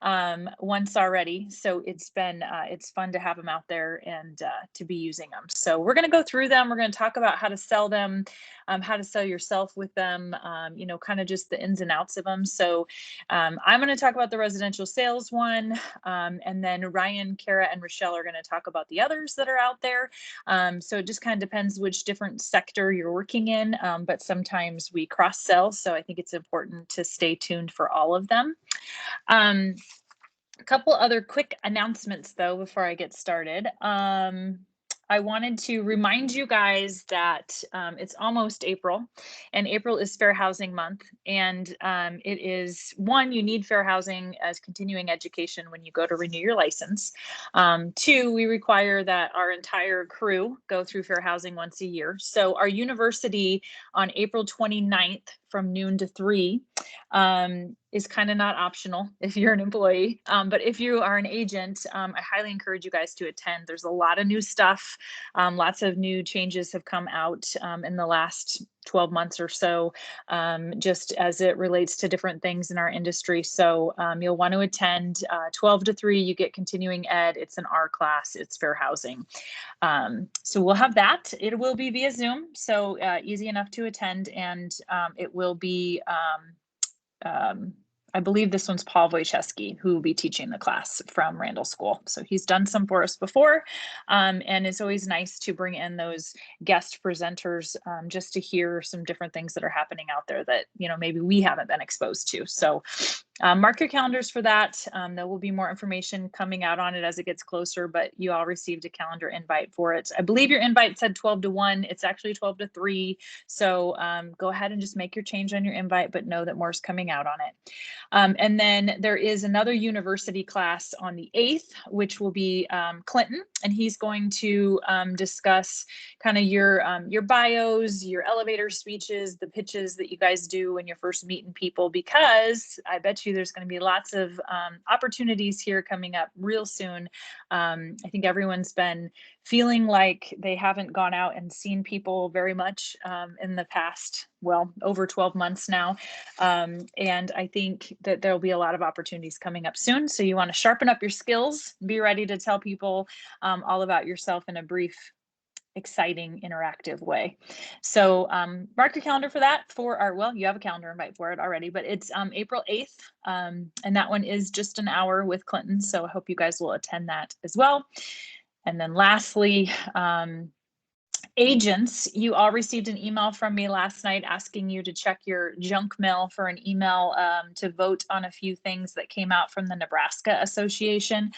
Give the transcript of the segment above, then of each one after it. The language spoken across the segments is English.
once already. So it's fun to have them out there and to be using them. So we're going to go through them. We're going to talk about how to sell them, how to sell yourself with them, kind of just the ins and outs of them. So I'm going to talk about the residential sales one, and then Ryan, Kara, and Rochelle are going to talk about the others that are out there. So it just kind of depends which different sector you're working in, but sometimes we cross sell. So I think it's important to stay tuned for all of them. A couple other quick announcements though, before I get started. I wanted to remind you guys that it's almost April, and April is Fair Housing Month. And it is, one, you need fair housing as continuing education when you go to renew your license. Two, we require that our entire crew go through fair housing once a year. So our university on April 29th from noon to 3 is kind of not optional if you're an employee. But if you are an agent, I highly encourage you guys to attend. There's a lot of new stuff. Lots of new changes have come out in the last 12 months or so, just as it relates to different things in our industry. So you'll want to attend 12 to 3. You get continuing ed. It's an R class. It's fair housing. So we'll have that. It will be via Zoom, so easy enough to attend, and it will be I believe this one's Paul Wojcicki, who will be teaching the class from Randall School. So he's done some for us before, and it's always nice to bring in those guest presenters just to hear some different things that are happening out there that maybe we haven't been exposed to. So mark your calendars for that. There will be more information coming out on it as it gets closer, but you all received a calendar invite for it. I believe your invite said 12 to 1. It's actually 12 to 3. So go ahead and just make your change on your invite, but know that more is coming out on it. And then there is another university class on the 8th, which will be Clinton, and he's going to discuss kind of your bios, your elevator speeches, the pitches that you guys do when you're first meeting people, because I bet you there's going to be lots of opportunities here coming up real soon. I think everyone's been feeling like they haven't gone out and seen people very much in the past, well, over 12 months now. And I think that there'll be a lot of opportunities coming up soon. So you want to sharpen up your skills, be ready to tell people all about yourself in a brief, exciting, interactive way. So mark your calendar for that you have a calendar invite for it already, but it's April 8th. And that one is just an hour with Clinton. So I hope you guys will attend that as well. And then lastly, agents, you all received an email from me last night asking you to check your junk mail for an email to vote on a few things that came out from the Nebraska Association.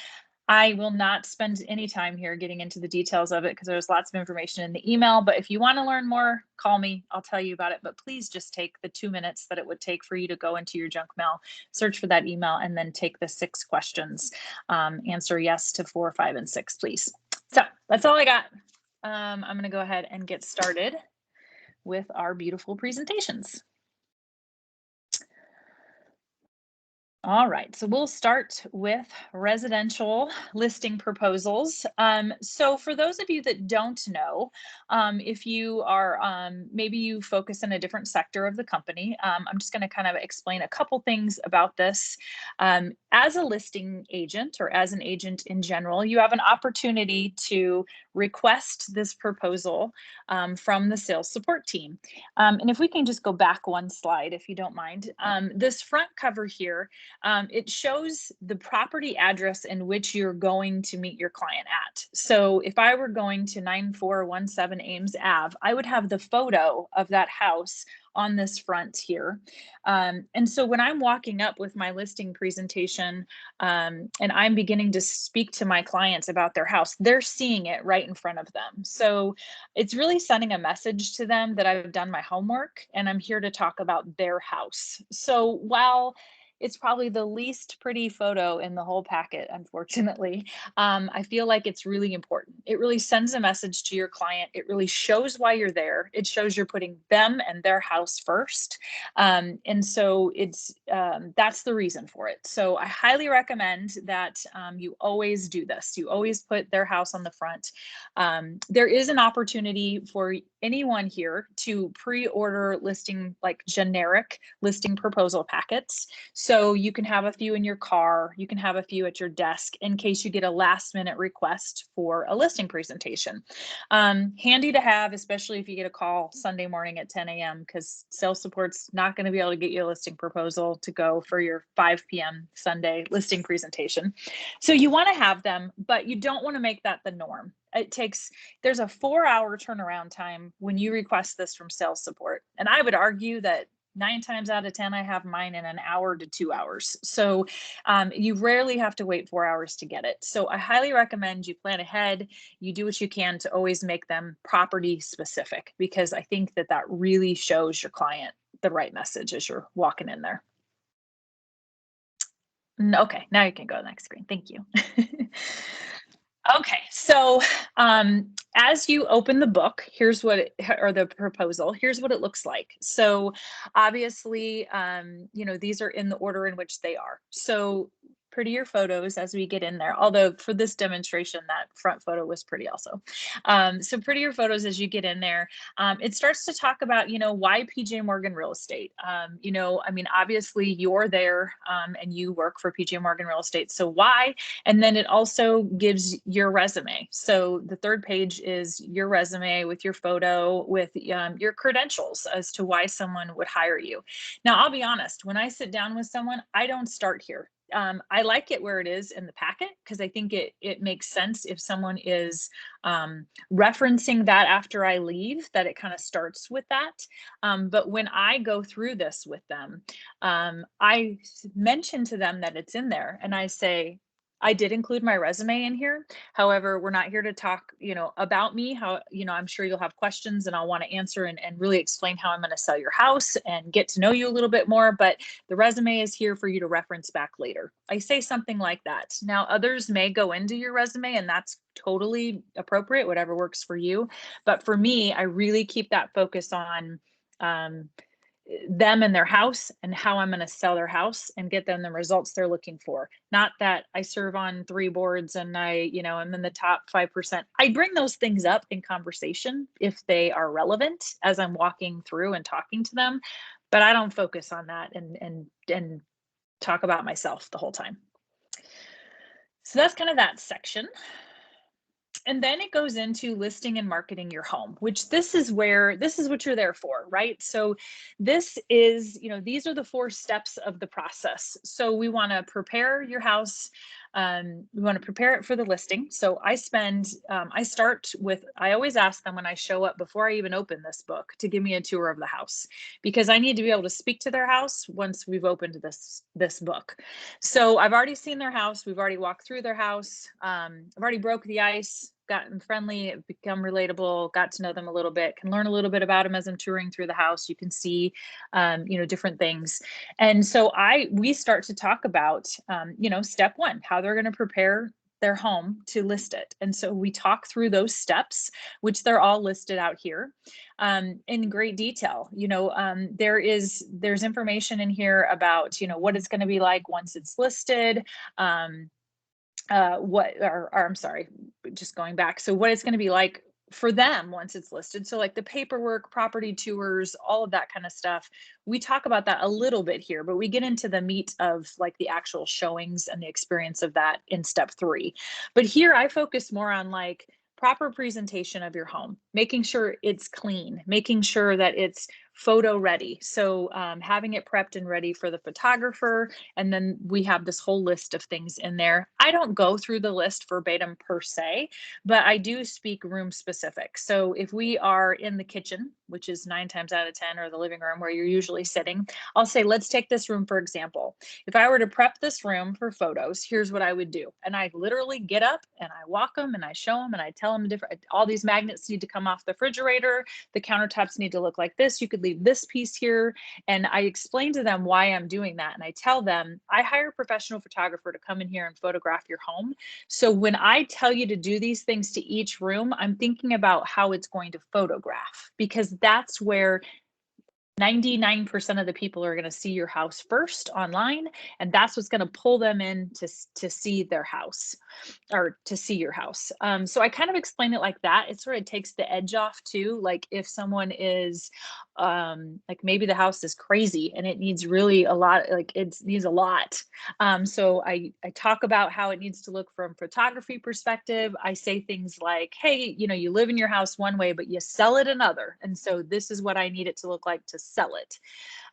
I will not spend any time here getting into the details of it because there's lots of information in the email, but if you want to learn more, call me, I'll tell you about it. But please just take the 2 minutes that it would take for you to go into your junk mail, search for that email, and then take the 6 questions. Answer yes to 4, 5, and 6, please. So that's all I got. I'm going to go ahead and get started with our beautiful presentations. All right, so we'll start with residential listing proposals. So for those of you that don't know, if you are, maybe you focus in a different sector of the company, I'm just going to kind of explain a couple things about this. As a listing agent or as an agent in general, you have an opportunity to request this proposal from the sales support team. And if we can just go back one slide, if you don't mind, this front cover here, it shows the property address in which you're going to meet your client at. So if I were going to 9417 Ames Ave, I would have the photo of that house on this front here. And so when I'm walking up with my listing presentation and I'm beginning to speak to my clients about their house, they're seeing it right in front of them. So it's really sending a message to them that I've done my homework and I'm here to talk about their house. So while it's probably the least pretty photo in the whole packet, unfortunately, I feel like it's really important. It really sends a message to your client. It really shows why you're there. It shows you're putting them and their house first. And so it's that's the reason for it. So I highly recommend that you always do this. You always put their house on the front. There is an opportunity for anyone here to pre-order listing, like generic listing proposal packets. So So you can have a few in your car, you can have a few at your desk in case you get a last minute request for a listing presentation. Handy to have, especially if you get a call Sunday morning at 10 a.m. because sales support's not going to be able to get you a listing proposal to go for your 5 p.m. Sunday listing presentation. So you want to have them, but you don't want to make that the norm. There's a 4-hour turnaround time when you request this from sales support. And I would argue that 9 times out of 10, I have mine in an hour to 2 hours. So you rarely have to wait 4 hours to get it. So I highly recommend you plan ahead. You do what you can to always make them property specific, because I think that that really shows your client the right message as you're walking in there. Okay, now you can go to the next screen. Thank you. Okay, so as you open the book, or the proposal, here's what it looks like. So obviously, these are in the order in which they are. So prettier photos as we get in there, although for this demonstration, that front photo was pretty also. So prettier photos as you get in there. It starts to talk about, why PJ Morgan Real Estate. Obviously you're there and you work for PJ Morgan Real Estate. So why? And then it also gives your resume. So the third page is your resume with your photo, with your credentials as to why someone would hire you. Now, I'll be honest, when I sit down with someone, I don't start here. I like it where it is in the packet because I think it makes sense if someone is referencing that after I leave, that it kind of starts with that. But when I go through this with them, I mention to them that it's in there, and I say, I did include my resume in here. However, we're not here to talk, about me. I'm sure you'll have questions and I'll want to answer and really explain how I'm going to sell your house and get to know you a little bit more. But the resume is here for you to reference back later. I say something like that. Now, others may go into your resume, and that's totally appropriate, whatever works for you. But for me, I really keep that focus on them and their house and how I'm going to sell their house and get them the results they're looking for. Not that I serve on 3 boards and I'm in the top 5%. I bring those things up in conversation if they are relevant as I'm walking through and talking to them, but I don't focus on that and talk about myself the whole time. So that's kind of that section. And then it goes into listing and marketing your home, which this is what you're there for, right? So this is, these are the 4 steps of the process. So we want to prepare your house. We want to prepare it for the listing. So I always ask them when I show up before I even open this book to give me a tour of the house, because I need to be able to speak to their house once we've opened this book. So I've already seen their house. We've already walked through their house. I've already broke the ice, gotten friendly, become relatable, got to know them a little bit, can learn a little bit about them as I'm touring through the house. You can see, different things. And so we start to talk about, step 1, how they're going to prepare their home to list it. And so we talk through those steps, which they're all listed out here in great detail. There's information in here about, what it's going to be like once it's listed. I'm sorry, just going back. So what it's going to be like for them once it's listed. So like the paperwork, property tours, all of that kind of stuff. We talk about that a little bit here, but we get into the meat of like the actual showings and the experience of that in step 3. But here I focus more on like proper presentation of your home, making sure it's clean, making sure that it's photo ready. So having it prepped and ready for the photographer. And then we have this whole list of things in there. I don't go through the list verbatim per se, but I do speak room specific. So if we are in the kitchen, which is 9 times out of 10, or the living room where you're usually sitting, I'll say, let's take this room for example. If I were to prep this room for photos, here's what I would do. And I literally get up and I walk them and I show them and I tell them all these magnets need to come off the refrigerator. The countertops need to look like this. You could leave this piece here. And I explain to them why I'm doing that. And I tell them, I hire a professional photographer to come in here and photograph your home. So when I tell you to do these things to each room, I'm thinking about how it's going to photograph, because that's where 99% of the people are going to see your house first online, and that's what's going to pull them in to see their house or to see your house. So I kind of explain it like that. It sort of takes the edge off too. Like if someone is like maybe the house is crazy and it needs really a lot, like it needs a lot. So I talk about how it needs to look from photography perspective. I say things like, hey, you live in your house one way, but you sell it another. And so this is what I need it to look like to sell it.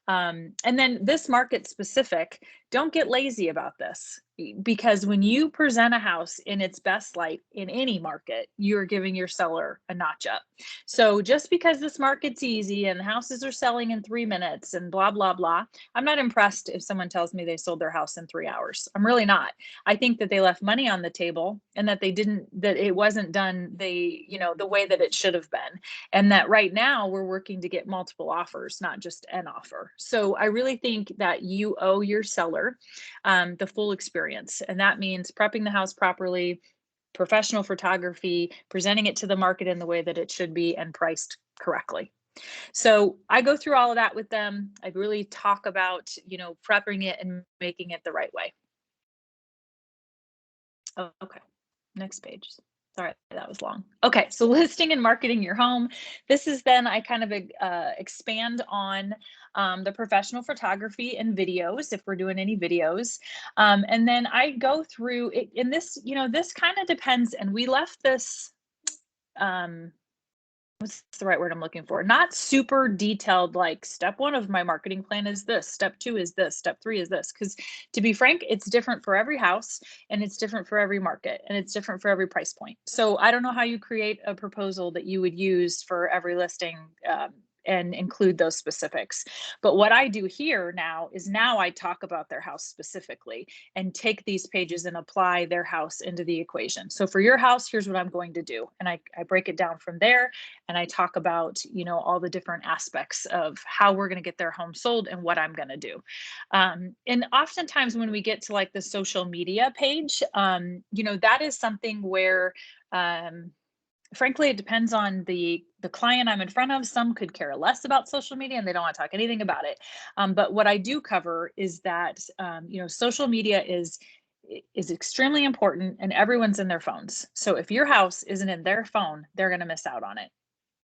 And then this market specific, don't get lazy about this, because when you present a house in its best light in any market, you're giving your seller a notch up. So just because this market's easy and houses are selling in 3 minutes and blah, blah, blah, I'm not impressed if someone tells me they sold their house in 3 hours. I'm really not. I think that they left money on the table and that that it wasn't done the way that it should have been. And that right now we're working to get multiple offers, not just an offer. So I really think that you owe your seller the full experience. And that means prepping the house properly, professional photography, presenting it to the market in the way that it should be, and priced correctly. So I go through all of that with them. I really talk about, prepping it and making it the right way. Oh, okay. Next page. Sorry, that was long. Okay, so listing and marketing your home. This is then I kind of expand on the professional photography and videos, if we're doing any videos. And then I go through it, and this kind of depends, and we left this, what's the right word I'm looking for? Not super detailed, like step 1 of my marketing plan is this, step 2 is this, step 3 is this. Because to be frank, it's different for every house and it's different for every market and it's different for every price point. So I don't know how you create a proposal that you would use for every listing, and include those specifics. But what I do here now is I talk about their house specifically and take these pages and apply their house into the equation. So for your house, here's what I'm going to do. And I break it down from there. And I talk about, all the different aspects of how we're going to get their home sold and what I'm going to do. And oftentimes when we get to like the social media page, that is something where, frankly, it depends on the client I'm in front of. Some could care less about social media and they don't want to talk anything about it. But what I do cover is that, social media is extremely important and everyone's in their phones. So if your house isn't in their phone, they're going to miss out on it.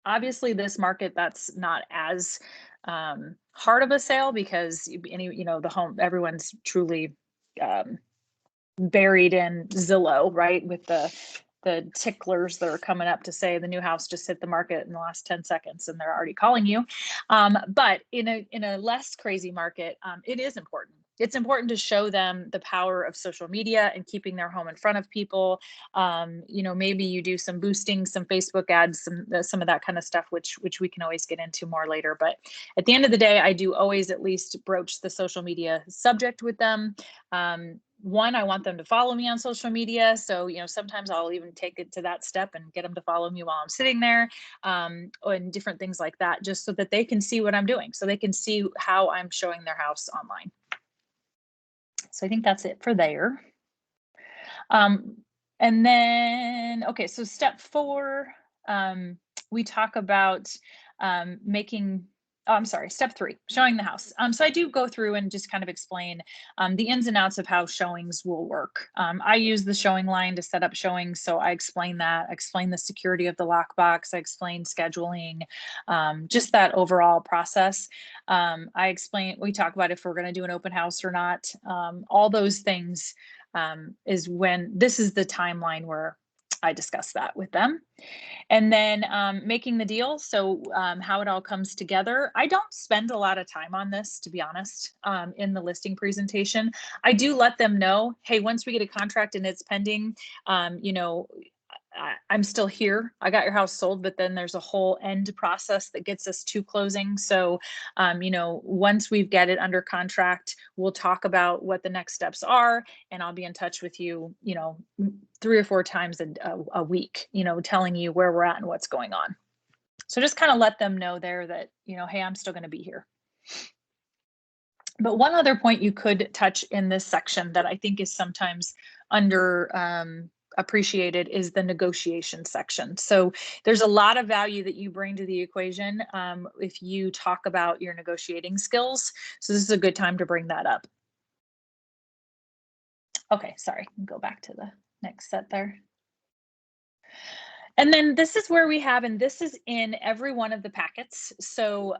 Obviously, this market, that's not as hard of a sale because the home, everyone's truly buried in Zillow, right? With the ticklers that are coming up to say the new house just hit the market in the last 10 seconds and they're already calling you. But in a less crazy market, it is important. It's important to show them the power of social media and keeping their home in front of people. Maybe you do some boosting, some Facebook ads, some of that kind of stuff, which we can always get into more later. But at the end of the day, I do always at least broach the social media subject with them. One, I want them to follow me on social media. So, sometimes I'll even take it to that step and get them to follow me while I'm sitting there, and different things like that, just so that they can see what I'm doing. So they can see how I'm showing their house online. So I think that's it for there. And then, okay, so step 4, we talk about step 3, showing the house. So I do go through and just kind of explain the ins and outs of how showings will work. I use the showing line to set up showings. So I explain that, I explain the security of the lockbox, I explain scheduling, just that overall process. We talk about if we're going to do an open house or not, all those things. Is when this is the timeline where I discuss that with them. And then making the deal. So how it all comes together. I don't spend a lot of time on this, to be honest, in the listing presentation. I do let them know, hey, once we get a contract and it's pending, I'm still here. I got your house sold, but then there's a whole end process that gets us to closing. So, once we get it under contract, we'll talk about what the next steps are, and I'll be in touch with you, 3 or 4 times a week, telling you where we're at and what's going on. So just kind of let them know there that, hey, I'm still going to be here. But one other point you could touch in this section that I think is sometimes appreciated is the negotiation section. So there's a lot of value that you bring to the equation if you talk about your negotiating skills. So this is a good time to bring that up. Okay, sorry, go back to the next set there. And then this is where we have, and this is in every one of the packets. So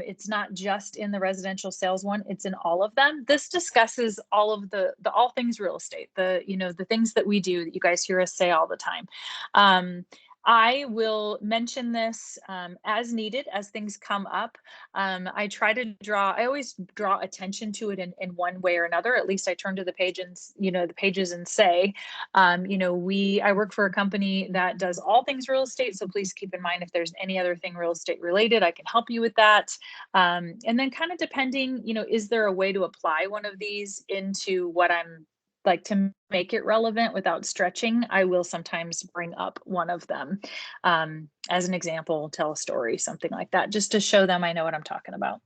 it's not just in the residential sales one, it's in all of them. This discusses all of the all things real estate, the things that we do that you guys hear us say all the time. I will mention this as needed as things come up. I always draw attention to it in one way or another. At least I turn to the page and, the pages and say, I work for a company that does all things real estate. So please keep in mind if there's any other thing real estate related, I can help you with that. And then kind of depending, is there a way to apply one of these into what I'm like to make it relevant without stretching, I will sometimes bring up one of them as an example, tell a story, something like that, just to show them I know what I'm talking about.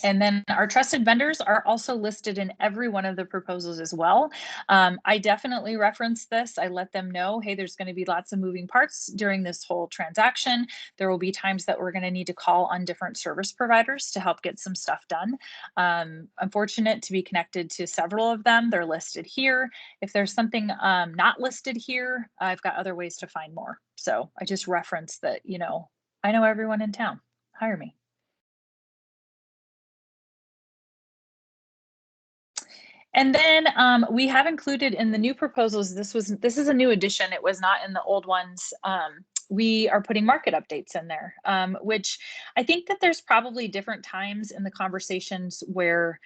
And then our trusted vendors are also listed in every one of the proposals as well. I definitely reference this. I let them know, hey, there's going to be lots of moving parts during this whole transaction. There will be times that we're going to need to call on different service providers to help get some stuff done. I'm fortunate to be connected to several of them. They're listed here. If there's something not listed here, I've got other ways to find more. So I just reference that, I know everyone in town. Hire me. And then we have included in the new proposals, this is a new addition. It was not in the old ones. We are putting market updates in there, which I think that there's probably different times in the conversations where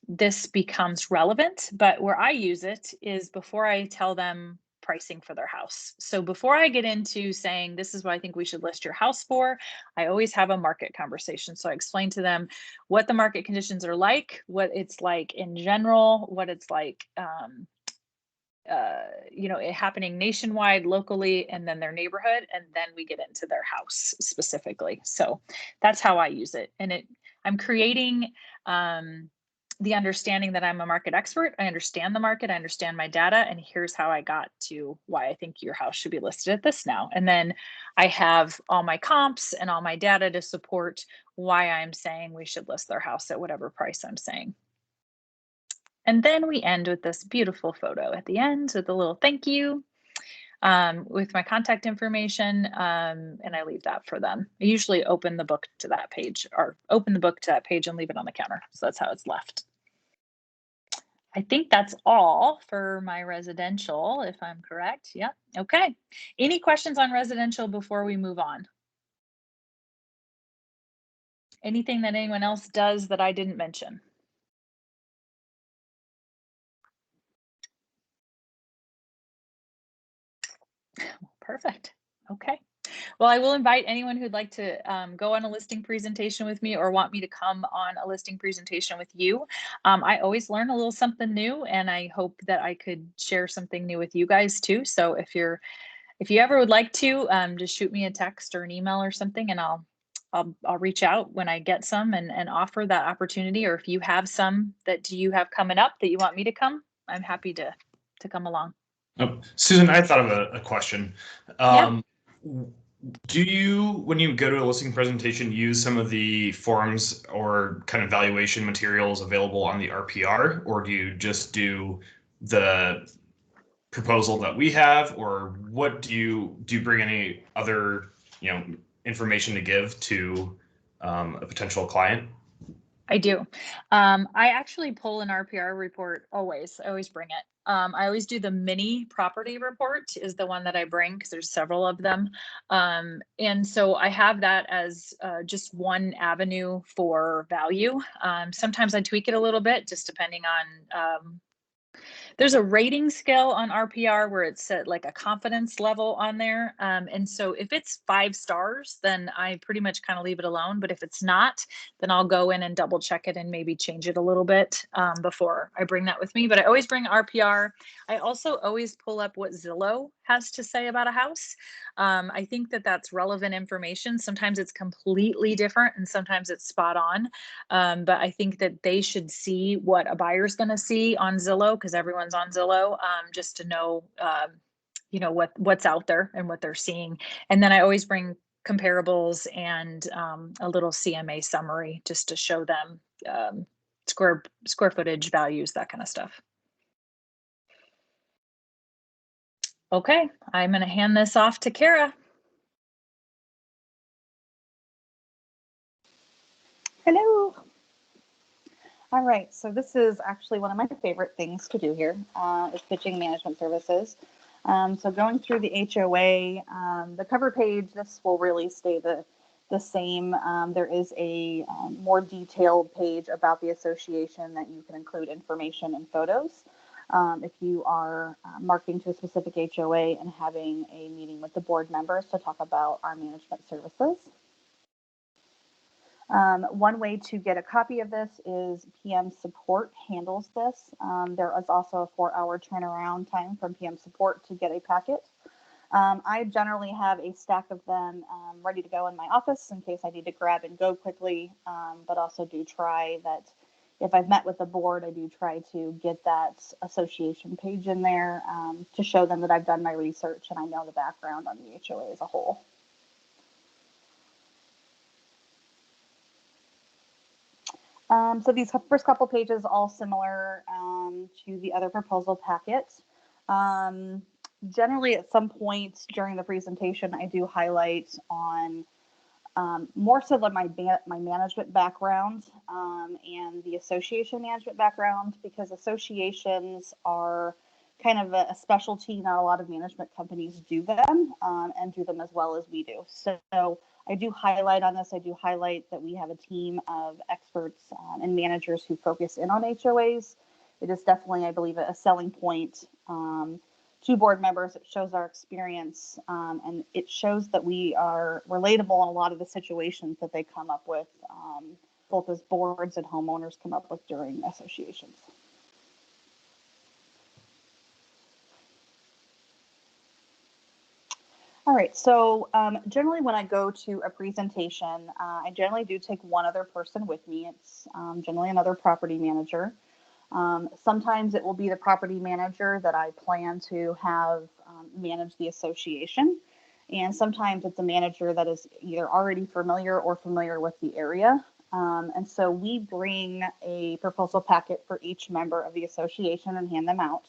this becomes relevant, but where I use it is before I tell them pricing for their house. So before I get into saying, this is what I think we should list your house for, I always have a market conversation. So I explain to them what the market conditions are like, what it's like in general, what it's like, it happening nationwide, locally, and then their neighborhood. And then we get into their house specifically. So that's how I use it. And I'm creating, the understanding that I'm a market expert. I understand the market, I understand my data, and here's how I got to why I think your house should be listed at this now. And then I have all my comps and all my data to support why I'm saying we should list their house at whatever price I'm saying. And then we end with this beautiful photo at the end with a little thank you with my contact information, and I leave that for them. I usually open the book to that page and leave it on the counter. So that's how it's left. I think that's all for my residential, if I'm correct. Yeah. Okay. Any questions on residential before we move on? Anything that anyone else does that I didn't mention? Perfect. Okay. Well, I will invite anyone who'd like to go on a listing presentation with me or want me to come on a listing presentation with you. I always learn a little something new, and I hope that I could share something new with you guys too. So if you ever would like to, just shoot me a text or an email or something, and I'll reach out when I get some and offer that opportunity. Or if you have some that you have coming up that you want me to come, I'm happy to come along. Oh, Susan, I thought of a question. Yeah. Do you, when you go to a listing presentation, use some of the forms or kind of valuation materials available on the RPR, or do you just do the proposal that we have, or what do you bring any other, information to give to a potential client? I do. I actually pull an RPR report always. I always bring it. I always do the mini property report is the one that I bring because there's several of them. And so I have that as just one avenue for value. Sometimes I tweak it a little bit just depending on There's a rating scale on RPR where it's set like a confidence level on there. And so if it's 5 stars, then I pretty much kind of leave it alone. But if it's not, then I'll go in and double check it and maybe change it a little bit before I bring that with me. But I always bring RPR. I also always pull up what Zillow has to say about a house. I think that that's relevant information. Sometimes it's completely different and sometimes it's spot on. But I think that they should see what a buyer's going to see on Zillow because everyone's on Zillow, just to know, what's out there and what they're seeing. And then I always bring comparables and a little CMA summary just to show them square footage values, that kind of stuff. Okay, I'm going to hand this off to Kara. Hello. All right, so this is actually one of my favorite things to do here, is pitching management services. So going through the HOA, the cover page, this will really stay the same. There is a more detailed page about the association that you can include information and photos. If you are marketing to a specific HOA and having a meeting with the board members to talk about our management services. One way to get a copy of this is PM Support handles this. There is also a 4-hour turnaround time from PM Support to get a packet. I generally have a stack of them ready to go in my office in case I need to grab and go quickly, but also do try that if I've met with the board, I do try to get that association page in there to show them that I've done my research and I know the background on the HOA as a whole. So these first couple pages all similar to the other proposal packet. Generally, at some point during the presentation, I do highlight on more so than my management background and the association management background, because associations are kind of a specialty. Not a lot of management companies do them and do them as well as we do. So I do highlight on this. I do highlight that we have a team of experts and managers who focus in on HOAs. It is definitely, I believe, a selling point to board members. It shows our experience and it shows that we are relatable in a lot of the situations that they come up with, both as boards and homeowners come up with during associations. All right, so generally when I go to a presentation, I generally do take one other person with me. It's generally another property manager. Sometimes it will be the property manager that I plan to have manage the association. And sometimes it's a manager that is either already familiar or familiar with the area. And so we bring a proposal packet for each member of the association and hand them out.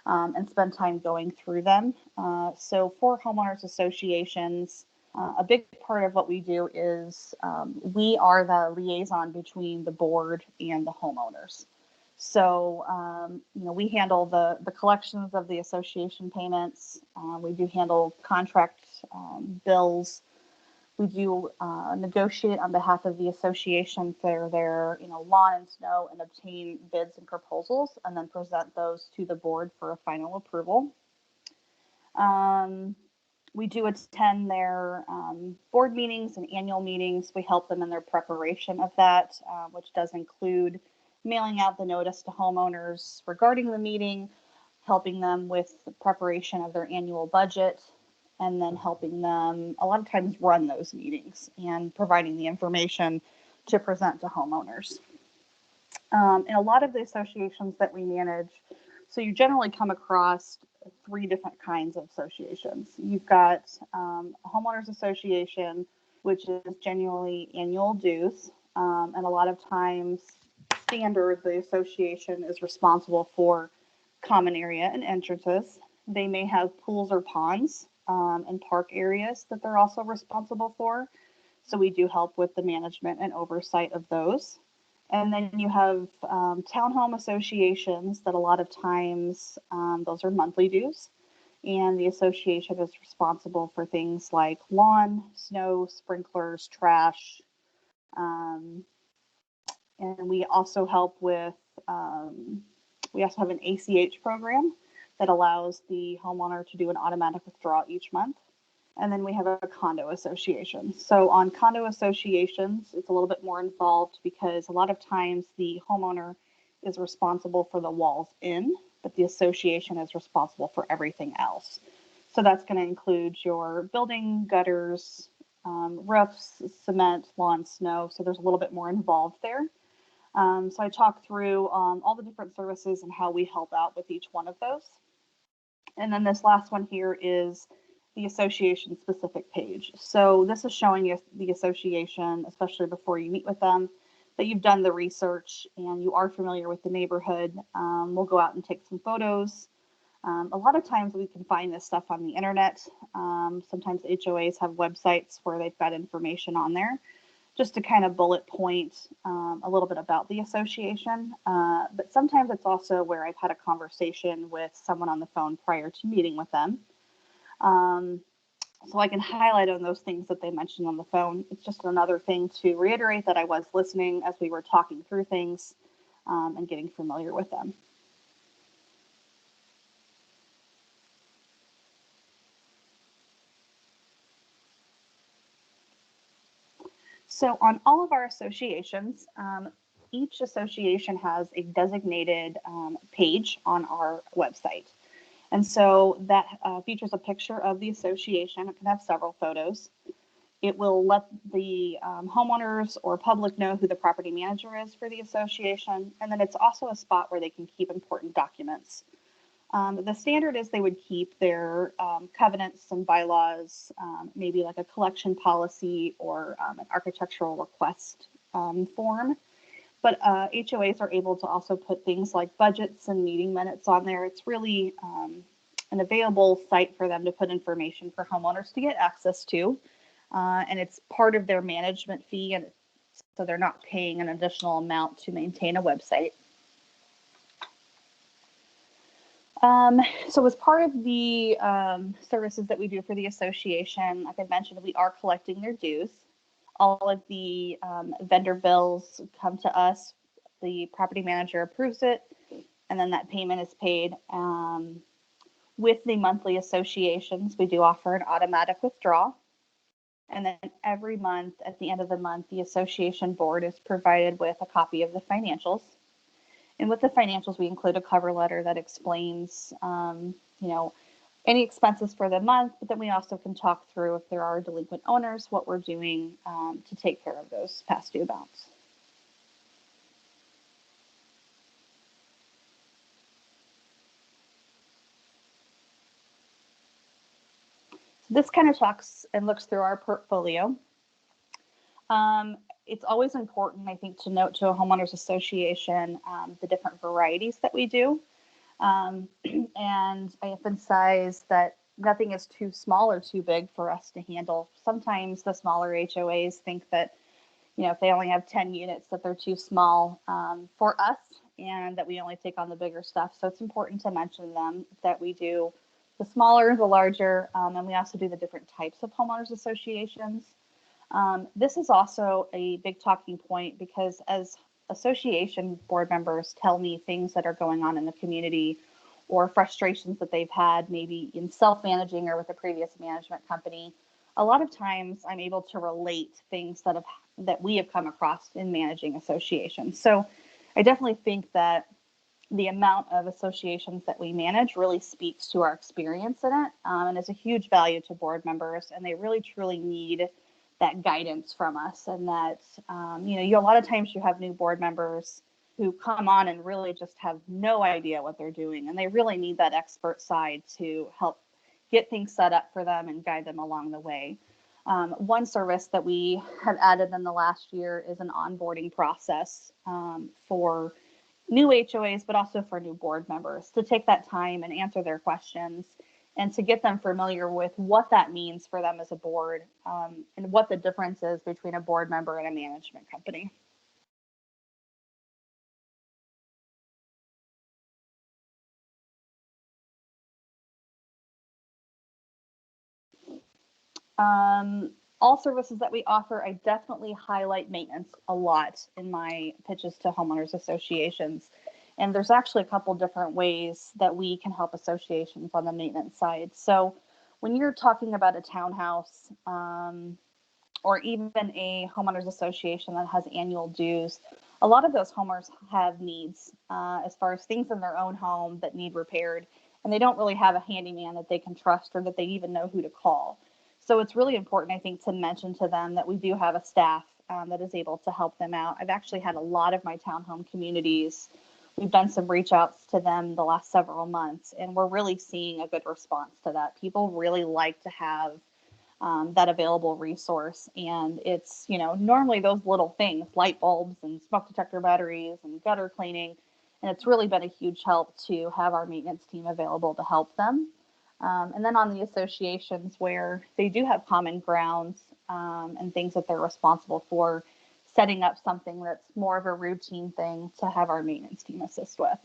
And spend time going through them. So for homeowners associations, a big part of what we do is we are the liaison between the board and the homeowners. So, we handle the collections of the association payments. We do handle contract bills. We do negotiate on behalf of the association for their, lawn and snow and obtain bids and proposals and then present those to the board for a final approval. We do attend their board meetings and annual meetings. We help them in their preparation of that, which does include mailing out the notice to homeowners regarding the meeting, helping them with the preparation of their annual budget, and then helping them a lot of times run those meetings and providing the information to present to homeowners. In a lot of the associations that we manage, so you generally come across 3 different kinds of associations. You've got a homeowners association, which is generally annual dues, and a lot of times standard, the association is responsible for common area and entrances. They may have pools or ponds and park areas that they're also responsible for. So we do help with the management and oversight of those. And then you have townhome associations that a lot of times those are monthly dues. And the association is responsible for things like lawn, snow, sprinklers, trash. And we also help with We also have an ACH program that allows the homeowner to do an automatic withdrawal each month. And then we have a condo association. So on condo associations, it's a little bit more involved because a lot of times the homeowner is responsible for the walls in, but the association is responsible for everything else. So that's going to include your building, gutters, roofs, cement, lawn, snow. So there's a little bit more involved there. So I talk through all the different services and how we help out with each one of those. And then this last one here is the association specific page. So this is showing you the association, especially before you meet with them, that you've done the research and you are familiar with the neighborhood. We'll go out and take some photos. A lot of times we can find this stuff on the internet. Sometimes HOAs have websites where they've got information on there, just to kind of bullet point a little bit about the association. But sometimes it's also where I've had a conversation with someone on the phone prior to meeting with them. So I can highlight on those things that they mentioned on the phone. It's just another thing to reiterate that I was listening as we were talking through things and getting familiar with them. So on all of our associations, each association has a designated page on our website. And so that features a picture of the association. It can have several photos. It will let the homeowners or public know who the property manager is for the association. And then it's also a spot where they can keep important documents. The standard is they would keep their covenants and bylaws, maybe like a collection policy or an architectural request form. But HOAs are able to also put things like budgets and meeting minutes on there. It's really an available site for them to put information for homeowners to get access to. And it's part of their management fee, and so they're not paying an additional amount to maintain a website. So as part of the services that we do for the association, like I mentioned, we are collecting their dues. All of the vendor bills come to us. The property manager approves it, and then that payment is paid. With the monthly associations, we do offer an automatic withdrawal. And then every month, at the end of the month, the association board is provided with a copy of the financials. And with the financials, we include a cover letter that explains, any expenses for the month, but then we also can talk through if there are delinquent owners, what we're doing to take care of those past due amounts. This kind of talks and looks through our portfolio. It's always important, I think, to note to a homeowners association the different varieties that we do. And I emphasize that nothing is too small or too big for us to handle. Sometimes the smaller HOAs think that, if they only have 10 units, that they're too small for us and that we only take on the bigger stuff. So it's important to mention them that we do the smaller, the larger, and we also do the different types of homeowners associations. This is also a big talking point because as association board members tell me things that are going on in the community or frustrations that they've had maybe in self-managing or with a previous management company, a lot of times I'm able to relate things that we have come across in managing associations. So I definitely think that the amount of associations that we manage really speaks to our experience in it, and is a huge value to board members, and they really truly need that guidance from us. And that a lot of times you have new board members who come on and really just have no idea what they're doing, and they really need that expert side to help get things set up for them and guide them along the way. One service that we have added in the last year is an onboarding process for new HOAs, but also for new board members to take that time and answer their questions and to get them familiar with what that means for them as a board and what the difference is between a board member and a management company. All services that we offer, I definitely highlight maintenance a lot in my pitches to homeowners associations. And there's actually a couple different ways that we can help associations on the maintenance side. So when you're talking about a townhouse, or even a homeowners association that has annual dues, a lot of those homeowners have needs as far as things in their own home that need repaired, and they don't really have a handyman that they can trust or that they even know who to call. So it's really important, I think, to mention to them that we do have a staff that is able to help them out. I've actually had a lot of my townhome communities. We've done some reach outs to them the last several months, and we're really seeing a good response to that. People really like to have that available resource. And it's, normally those little things, light bulbs and smoke detector batteries and gutter cleaning. And it's really been a huge help to have our maintenance team available to help them. And then on the associations where they do have common grounds and things that they're responsible for, setting up something that's more of a routine thing to have our maintenance team assist with.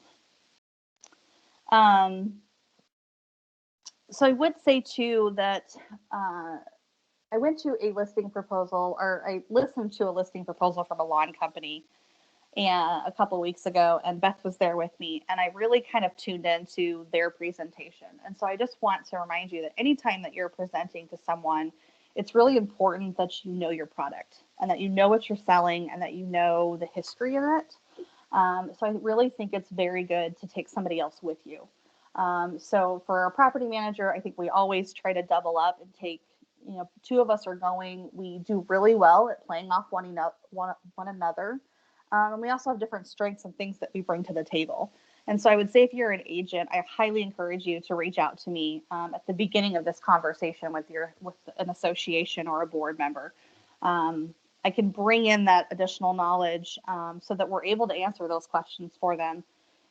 So I would say too that I went to a listing proposal, or I listened to a listing proposal from a lawn company and a couple weeks ago, and Beth was there with me, and I really kind of tuned into their presentation. And so I just want to remind you that anytime that you're presenting to someone, it's really important that you know your product and that you know what you're selling and that you know the history of it. So I really think it's very good to take somebody else with you. So for a property manager, I think we always try to double up and take, two of us are going. We do really well at playing off one another. And we also have different strengths and things that we bring to the table. And so I would say if you're an agent, I highly encourage you to reach out to me at the beginning of this conversation with an association or a board member. I can bring in that additional knowledge so that we're able to answer those questions for them.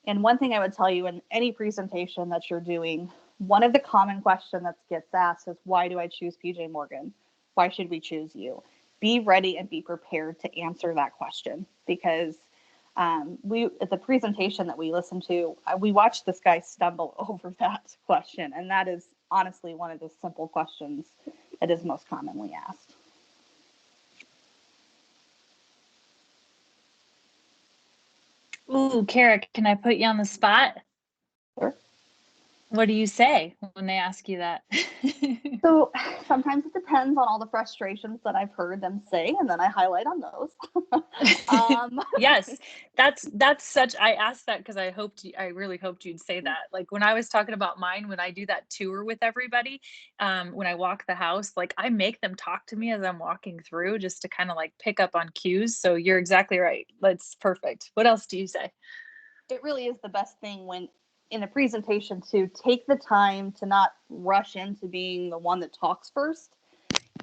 And one thing I would tell you in any presentation that you're doing, one of the common questions that gets asked is, why do I choose PJ Morgan? Why should we choose you? Be ready and be prepared to answer that question, because at the presentation that we listened to, we watched this guy stumble over that question. And that is honestly one of the simple questions that is most commonly asked. Ooh, Kara, can I put you on the spot? Sure. What do you say when they ask you that? So sometimes it depends on all the frustrations that I've heard them say, and then I highlight on those. Yes, that's such. I asked that because I really hoped you'd say that. Like when I was talking about mine, when I do that tour with everybody, when I walk the house, like I make them talk to me as I'm walking through, just to kind of like pick up on cues. So you're exactly right. That's perfect. What else do you say? It really is the best thing when in a presentation to take the time to not rush into being the one that talks first.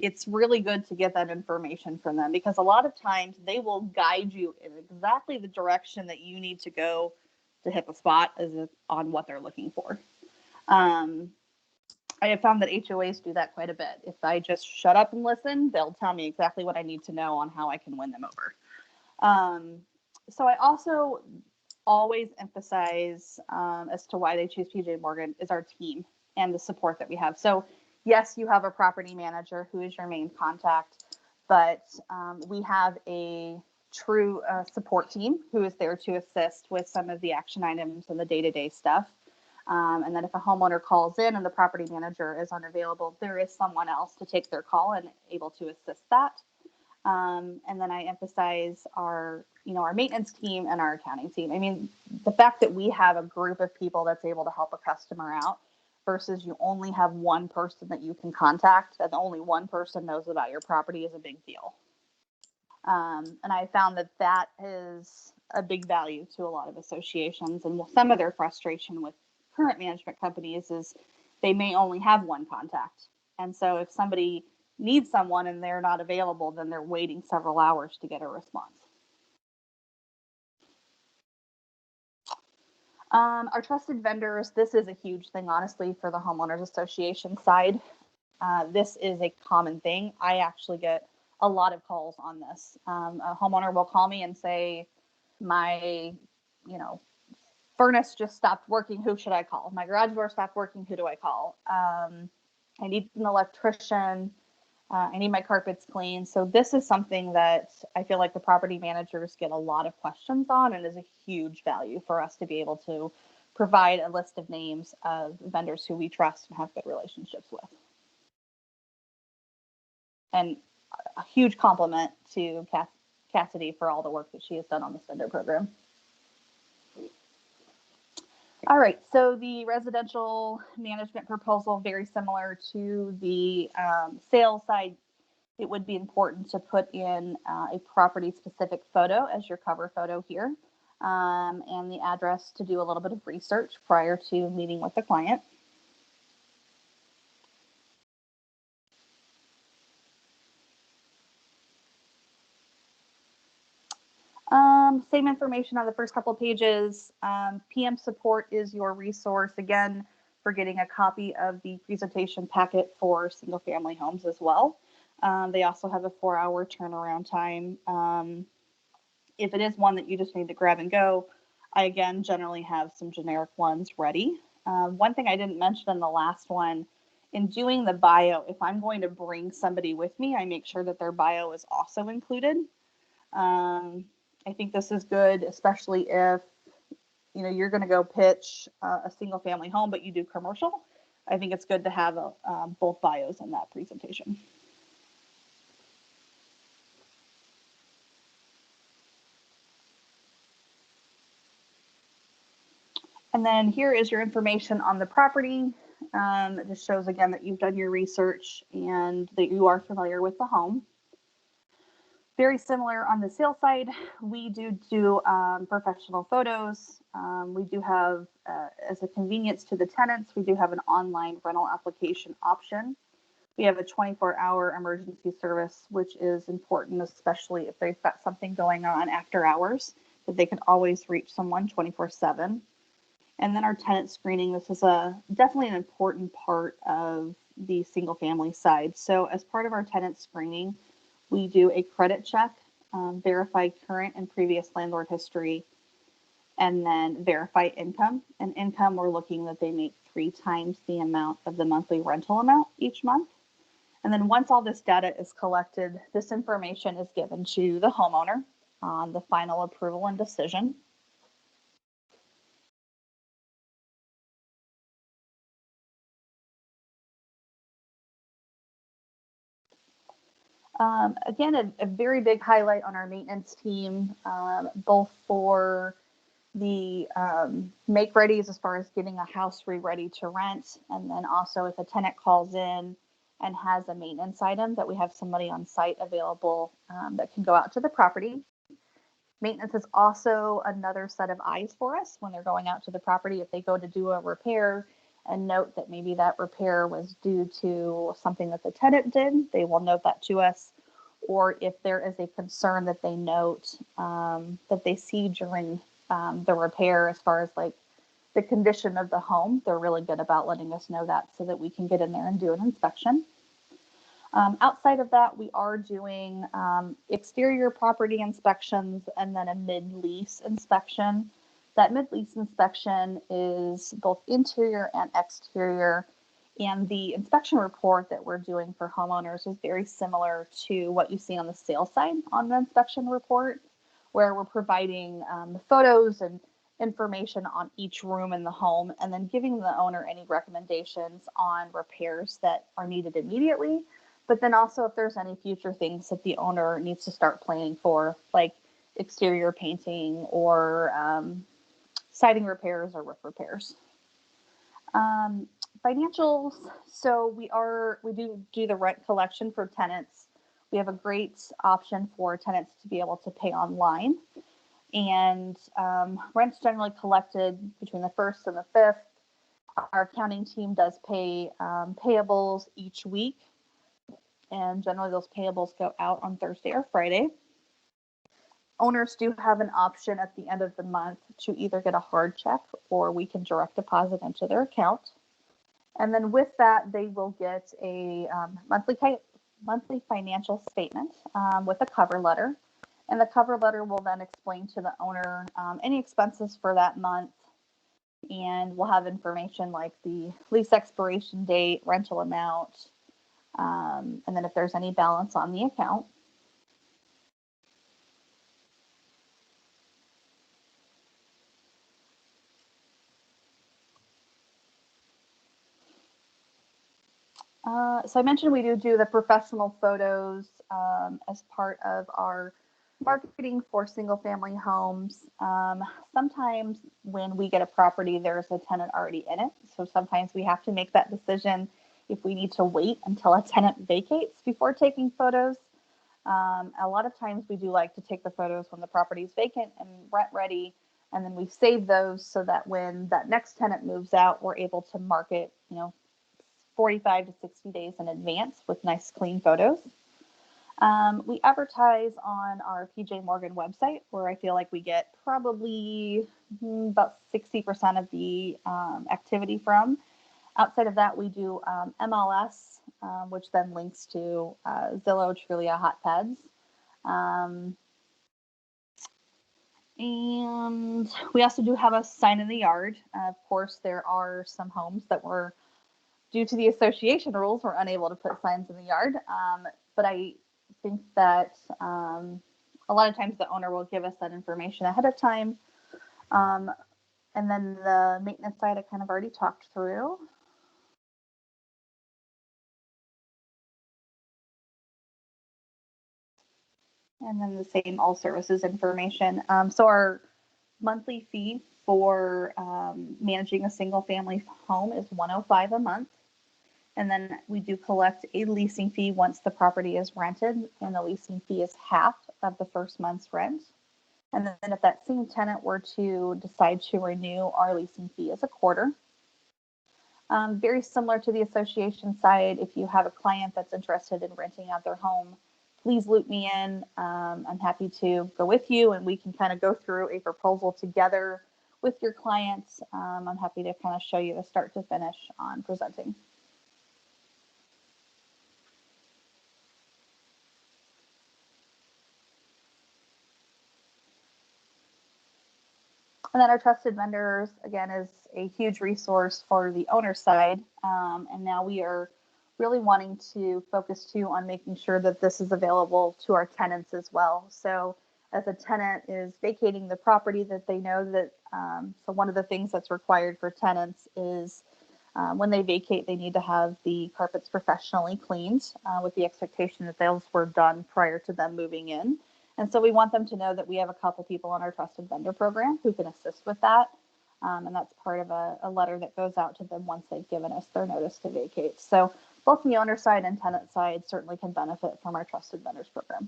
It's really good to get that information from them, because a lot of times they will guide you in exactly the direction that you need to go to hit the spot on what they're looking for. I have found that HOAs do that quite a bit. If I just shut up and listen, they'll tell me exactly what I need to know on how I can win them over. So I also always emphasize as to why they choose PJ Morgan is our team and the support that we have. So yes, you have a property manager who is your main contact, but we have a true support team who is there to assist with some of the action items and the day-to-day stuff. And then if a homeowner calls in and the property manager is unavailable, there is someone else to take their call and able to assist that. And then I emphasize our maintenance team and our accounting team. I mean, the fact that we have a group of people that's able to help a customer out versus you only have one person that you can contact and only one person knows about your property is a big deal. And I found that is a big value to a lot of associations. And some of their frustration with current management companies is they may only have one contact. And so if somebody needs someone and they're not available, then they're waiting several hours to get a response. Our trusted vendors, this is a huge thing, honestly, for the homeowners association side. This is a common thing. I actually get a lot of calls on this. A homeowner will call me and say, my, furnace just stopped working. Who should I call? My garage door stopped working. Who do I call? I need an electrician. I need my carpets clean. So this is something that I feel like the property managers get a lot of questions on, and is a huge value for us to be able to provide a list of names of vendors who we trust and have good relationships with. And a huge compliment to Cassidy for all the work that she has done on this vendor program. All right, so the residential management proposal, very similar to the sales side. It would be important to put in a property-specific photo as your cover photo here, and the address to do a little bit of research prior to meeting with the client. Same information on the first couple of pages. PM support is your resource, again, for getting a copy of the presentation packet for single family homes as well. They also have a 4-hour turnaround time. If it is one that you just need to grab and go, I again generally have some generic ones ready. One thing I didn't mention in the last one, in doing the bio, if I'm going to bring somebody with me, I make sure that their bio is also included. I think this is good, especially if you're going to go pitch a single family home, but you do commercial. I think it's good to have both bios in that presentation. And then here is your information on the property. This shows again that you've done your research and that you are familiar with the home. Very similar on the sales side, we do professional photos. We do have, as a convenience to the tenants, we do have an online rental application option. We have a 24-hour emergency service, which is important, especially if they've got something going on after hours, that they can always reach someone 24/7. And then our tenant screening, this is definitely an important part of the single family side. So as part of our tenant screening, we do a credit check, verify current and previous landlord history, and then verify income. And income, we're looking that they make 3 times the amount of the monthly rental amount each month. And then once all this data is collected, this information is given to the homeowner on the final approval and decision. Again, a very big highlight on our maintenance team, both for the make readies as far as getting a house ready to rent, and then also if a tenant calls in and has a maintenance item, that we have somebody on site available that can go out to the property. Maintenance is also another set of eyes for us when they're going out to the property. If they go to do a repair and note that maybe that repair was due to something that the tenant did, they will note that to us. Or if there is a concern that they note that they see during the repair, as far as like the condition of the home, they're really good about letting us know that so that we can get in there and do an inspection. Outside of that, we are doing exterior property inspections and then a mid-lease inspection. That mid-lease inspection is both interior and exterior, and the inspection report that we're doing for homeowners is very similar to what you see on the sales side on the inspection report, where we're providing the photos and information on each room in the home, and then giving the owner any recommendations on repairs that are needed immediately. But then also if there's any future things that the owner needs to start planning for, like exterior painting or siding repairs or roof repairs. Financials. So we do the rent collection for tenants. We have a great option for tenants to be able to pay online. And rent's generally collected between the 1st and the 5th. Our accounting team does pay payables each week. And generally those payables go out on Thursday or Friday. Owners do have an option at the end of the month to either get a hard check or we can direct deposit into their account. And then with that, they will get a monthly financial statement with a cover letter. And the cover letter will then explain to the owner any expenses for that month. And we'll have information like the lease expiration date, rental amount, and then if there's any balance on the account. So I mentioned we do the professional photos as part of our marketing for single family homes. Sometimes when we get a property, there's a tenant already in it. So sometimes we have to make that decision if we need to wait until a tenant vacates before taking photos. A lot of times we do like to take the photos when the property is vacant and rent ready, and then we save those so that when that next tenant moves out, we're able to market, 45 to 60 days in advance with nice clean photos. We advertise on our PJMorgan website, where I feel like we get probably about 60% of the activity from. Outside of that, we do MLS, which then links to Zillow, Trulia, Hotpads. And we also do have a sign in the yard. Of course, there are some homes that were, due to the association rules, we're unable to put signs in the yard. But I think that a lot of times the owner will give us that information ahead of time. And then the maintenance side I kind of already talked through. And then the same all services information. So our monthly fee for managing a single family home is $105 a month. And then we do collect a leasing fee once the property is rented, and the leasing fee is half of the first month's rent. And then if that same tenant were to decide to renew, our leasing fee is a quarter. Very similar to the association side, if you have a client that's interested in renting out their home, please loop me in. I'm happy to go with you, and we can kind of go through a proposal together with your clients. I'm happy to kind of show you the start to finish on presenting. And then our trusted vendors, again, is a huge resource for the owner side. And now we are really wanting to focus too on making sure that this is available to our tenants as well. So as a tenant is vacating the property, that they know that, so one of the things that's required for tenants is when they vacate, they need to have the carpets professionally cleaned with the expectation that those were done prior to them moving in. And so we want them to know that we have a couple people on our trusted vendor program who can assist with that. And that's part of a letter that goes out to them once they've given us their notice to vacate. So both the owner side and tenant side certainly can benefit from our trusted vendors program.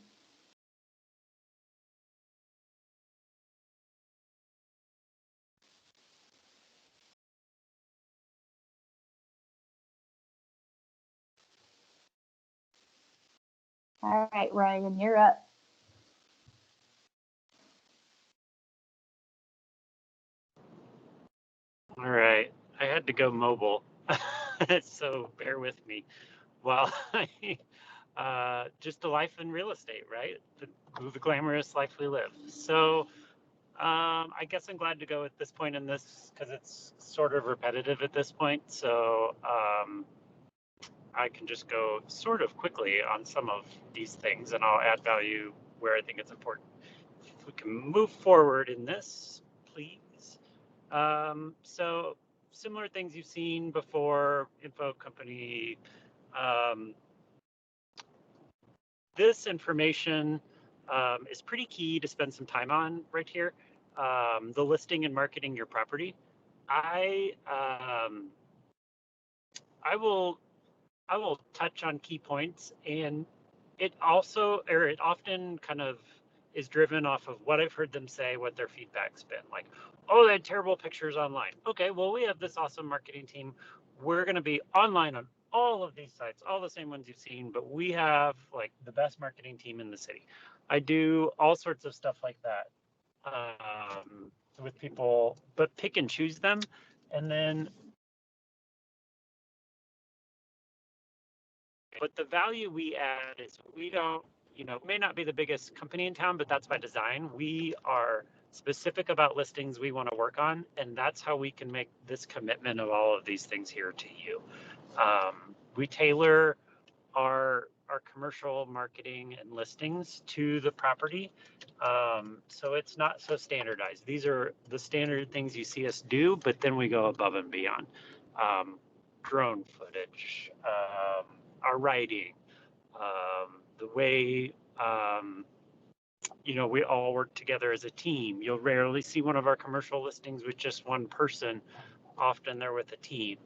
All right, Ryan, you're up. All right, I had to go mobile, so bear with me while I just a life in real estate, right? The glamorous life we live. So I guess I'm glad to go at this point in this because it's sort of repetitive at this point. So I can just go sort of quickly on some of these things, and I'll add value where I think it's important. If we can move forward in this, please. So similar things you've seen before, info company. This information is pretty key to spend some time on right here. The listing and marketing your property. I will touch on key points, and it often kind of is driven off of what I've heard them say, what their feedback's been like. Oh, they had terrible pictures online. Okay, well, we have this awesome marketing team. We're going to be online on all of these sites, all the same ones you've seen, but we have like the best marketing team in the city. I do all sorts of stuff like that with people, but pick and choose them. And then, but the value we add is we don't, may not be the biggest company in town, but that's by design. We are specific about listings we want to work on, and that's how we can make this commitment of all of these things here to you. We tailor our commercial marketing and listings to the property. So it's not so standardized. These are the standard things you see us do, but then we go above and beyond. Drone footage, our writing, the way we all work together as a team. You'll rarely see one of our commercial listings with just one person. Often they're with a team.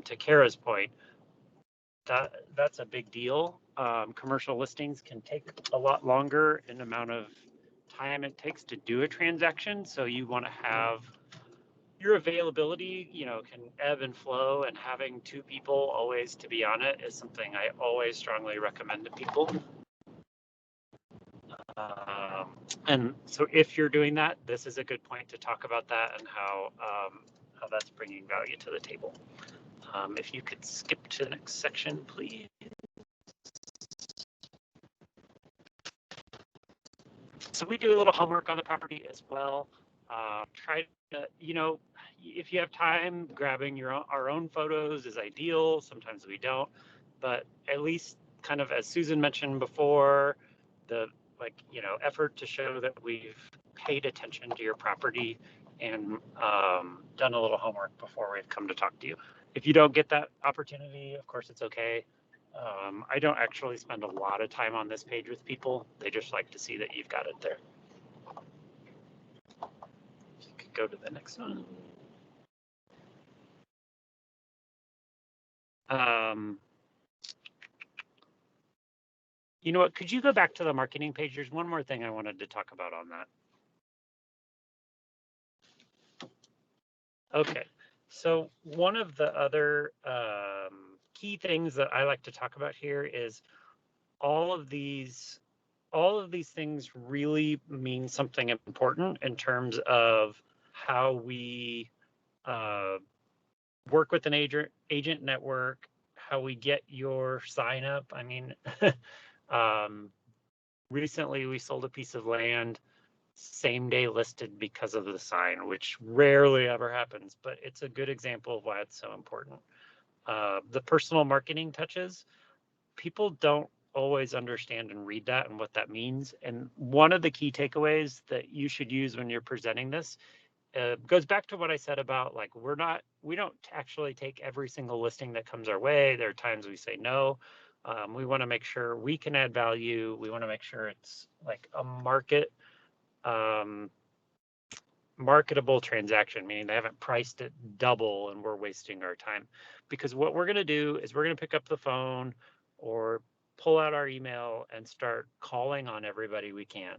To Kara's point, that's a big deal. Commercial listings can take a lot longer in amount of time it takes to do a transaction. So you want to have your availability, can ebb and flow, and having two people always to be on it is something I always strongly recommend to people. And so if you're doing that, this is a good point to talk about that and how that's bringing value to the table. If you could skip to the next section, please. So we do a little homework on the property as well. Try to, if you have time, grabbing our own photos is ideal. Sometimes we don't, but at least kind of as Susan mentioned before, the effort to show that we've paid attention to your property and done a little homework before we've come to talk to you. If you don't get that opportunity, of course, it's okay. I don't actually spend a lot of time on this page with people. They just like to see that you've got it there. You could go to the next one. You know what? Could you go back to the marketing page? There's one more thing I wanted to talk about on that. Okay, so one of the other key things that I like to talk about here is all of these things really mean something important in terms of how we work with an agent network, how we get your sign up. I mean, recently we sold a piece of land same day listed because of the sign, which rarely ever happens, but it's a good example of why it's so important. The personal marketing touches, people don't always understand and read that and what that means. And one of the key takeaways that you should use when you're presenting this goes back to what I said about we don't actually take every single listing that comes our way. There are times we say no. We want to make sure we can add value. We want to make sure it's like a marketable transaction, meaning they haven't priced it double and we're wasting our time. Because what we're going to do is we're going to pick up the phone or pull out our email and start calling on everybody we can.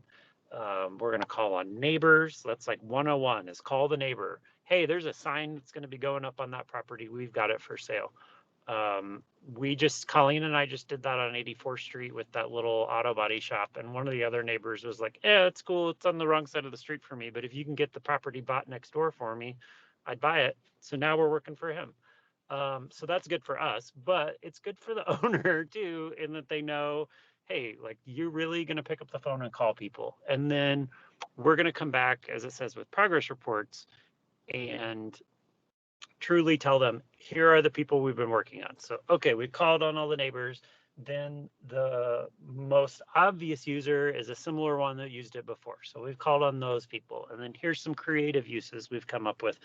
We're going to call on neighbors. That's like 101 is call the neighbor. Hey, there's a sign that's going to be going up on that property. We've got it for sale. Colleen and I just did that on 84th Street with that little auto body shop. And one of the other neighbors was like, yeah, it's cool. It's on the wrong side of the street for me. But if you can get the property bought next door for me, I'd buy it. So now we're working for him. So that's good for us, but it's good for the owner too, in that they know, hey, like you're really going to pick up the phone and call people. And then we're going to come back, as it says, with progress reports and truly tell them, here are the people we've been working on. So, okay, we called on all the neighbors. Then the most obvious user is a similar one that used it before. So we've called on those people. And then here's some creative uses we've come up with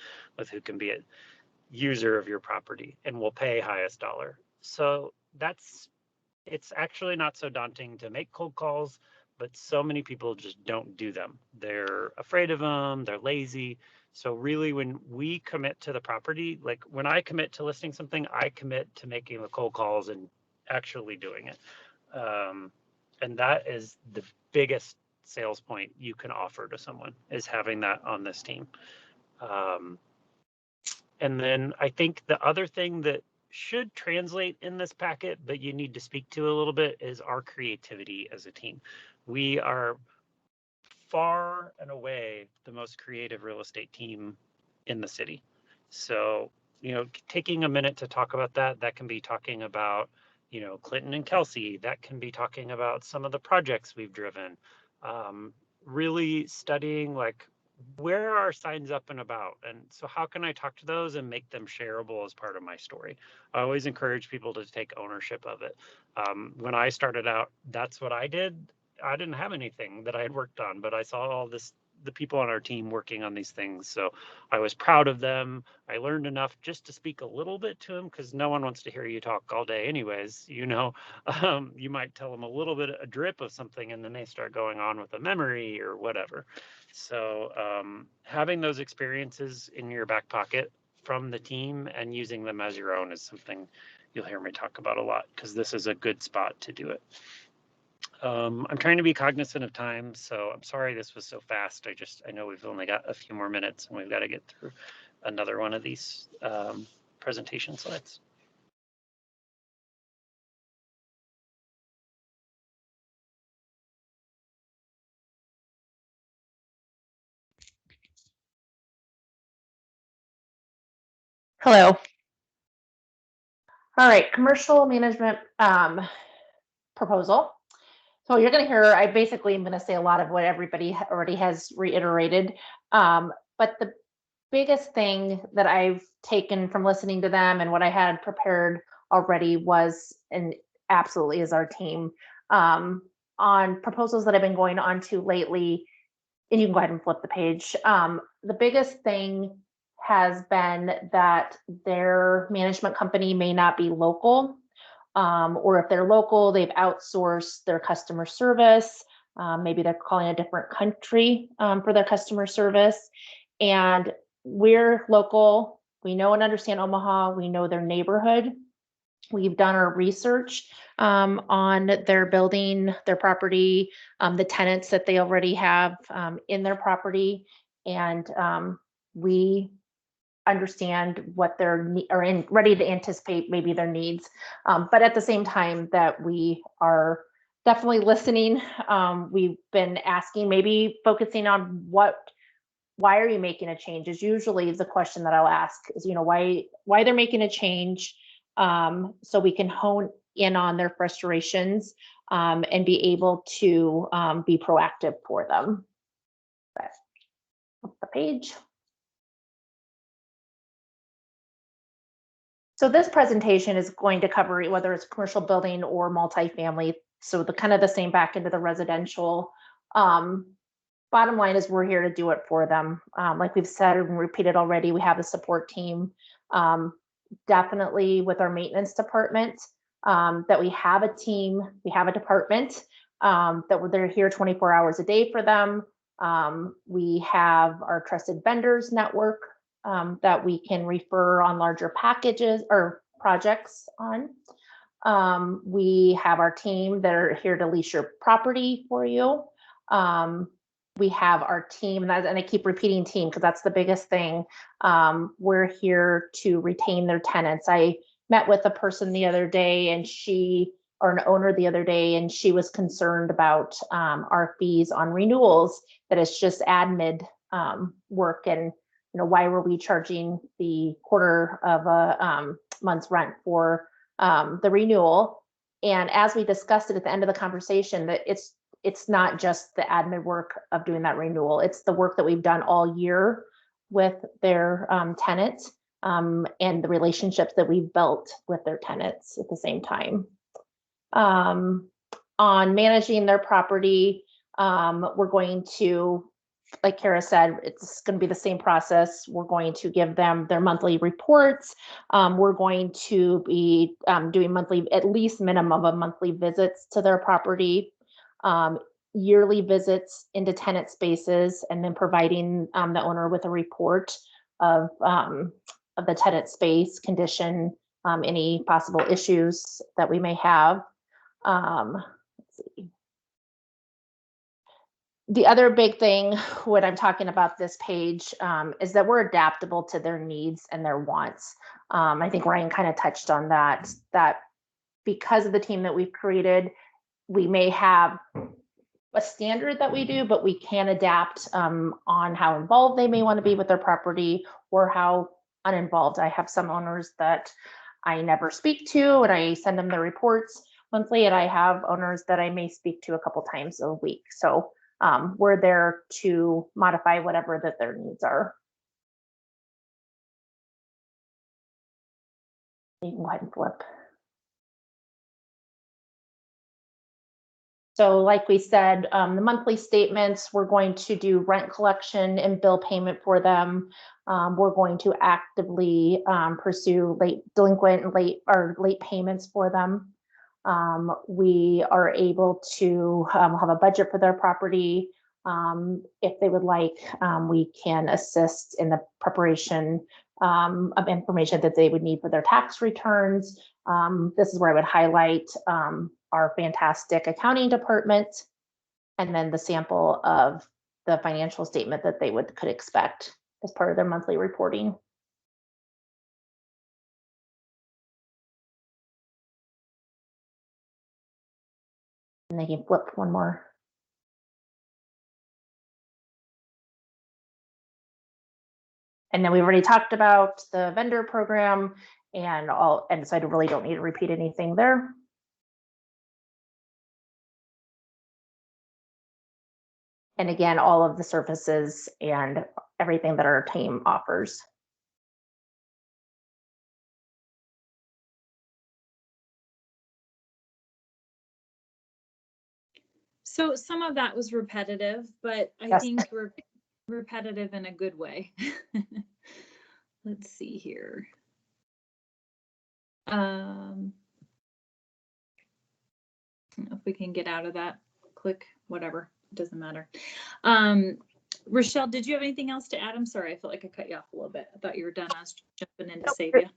who can be a user of your property and will pay highest dollar. So it's actually not so daunting to make cold calls, but so many people just don't do them. They're afraid of them, they're lazy. So really when we commit to the property, like when I commit to listing something, I commit to making the cold calls and actually doing it. And that is the biggest sales point you can offer to someone, is having that on this team. And then I think the other thing that should translate in this packet, but you need to speak to a little bit, is our creativity as a team. We are far and away the most creative real estate team in the city. So, taking a minute to talk about that can be talking about, Clinton and Kelsey. That can be talking about some of the projects we've driven. Really studying like where are signs up and about? And so how can I talk to those and make them shareable as part of my story? I always encourage people to take ownership of it. When I started out, that's what I did. I didn't have anything that I had worked on, but I saw all this, the people on our team working on these things. So I was proud of them. I learned enough just to speak a little bit to them, because no one wants to hear you talk all day anyways. You might tell them a little bit, a drip of something, and then they start going on with a memory or whatever. So having those experiences in your back pocket from the team and using them as your own is something you'll hear me talk about a lot, because this is a good spot to do it. I'm trying to be cognizant of time, so I'm sorry this was so fast. I know we've only got a few more minutes and we've got to get through another one of these presentation slides. Hello. All right, commercial management proposal. So you're going to hear, I basically am going to say a lot of what everybody already has reiterated. But the biggest thing that I've taken from listening to them and what I had prepared already was, and absolutely is our team, on proposals that I've been going on to lately, and you can go ahead and flip the page. The biggest thing has been that their management company may not be local, or if they're local, they've outsourced their customer service. Maybe they're calling a different country for their customer service. And we're local. We know and understand Omaha. We know their neighborhood. We've done our research on their building, their property, the tenants that they already have in their property, and we understand what their are in ready to anticipate maybe their needs, but at the same time that we are definitely listening. We've been asking, maybe focusing on why are you making a change is usually the question that I'll ask is, why they're making a change, so we can hone in on their frustrations and be able to be proactive for them. But flip the page. So this presentation is going to cover whether it's commercial building or multifamily. So the kind of the same back into the residential. Bottom line is we're here to do it for them. Like we've said and repeated already, we have a support team. Definitely with our maintenance department, that we have a team, we have a department that they're here 24 hours a day for them. We have our trusted vendors network that we can refer on larger packages or projects on. We have our team that are here to lease your property for you. We have our team, and I keep repeating team because that's the biggest thing. We're here to retain their tenants. I met with a person the other day, and or an owner the other day, and she was concerned about our fees on renewals, that it's just admin work, and why were we charging the quarter of a month's rent for the renewal? And as we discussed it at the end of the conversation, that it's not just the admin work of doing that renewal. It's the work that we've done all year with their tenants and the relationships that we've built with their tenants at the same time. On managing their property, we're going to, like Kara said, it's going to be the same process. We're going to give them their monthly reports. We're going to be doing monthly, at least minimum of monthly visits to their property, yearly visits into tenant spaces, and then providing the owner with a report of the tenant space condition, any possible issues that we may have. Let's see. The other big thing when I'm talking about this page is that we're adaptable to their needs and their wants. I think Ryan kind of touched on that because of the team that we've created, we may have a standard that we do, but we can adapt on how involved they may want to be with their property or how uninvolved. I have some owners that I never speak to, and I send them their reports monthly, and I have owners that I may speak to a couple times a week. So we're there to modify whatever that their needs are. You can go ahead and flip. So like we said, the monthly statements, we're going to do rent collection and bill payment for them. We're going to actively pursue delinquent and late payments for them. We are able to have a budget for their property. If they would like, we can assist in the preparation of information that they would need for their tax returns. This is where I would highlight our fantastic accounting department, and then the sample of the financial statement that they could expect as part of their monthly reporting. And they can flip one more. And then we've already talked about the vendor program and so I really don't need to repeat anything there. And again, all of the services and everything that our team offers. So some of that was repetitive, but I Yes. think repetitive in a good way. Let's see here. If we can get out of that, click whatever, it doesn't matter. Rochelle, did you have anything else to add? I'm sorry, I felt like I cut you off a little bit. I thought you were done. I was jumping in to save you.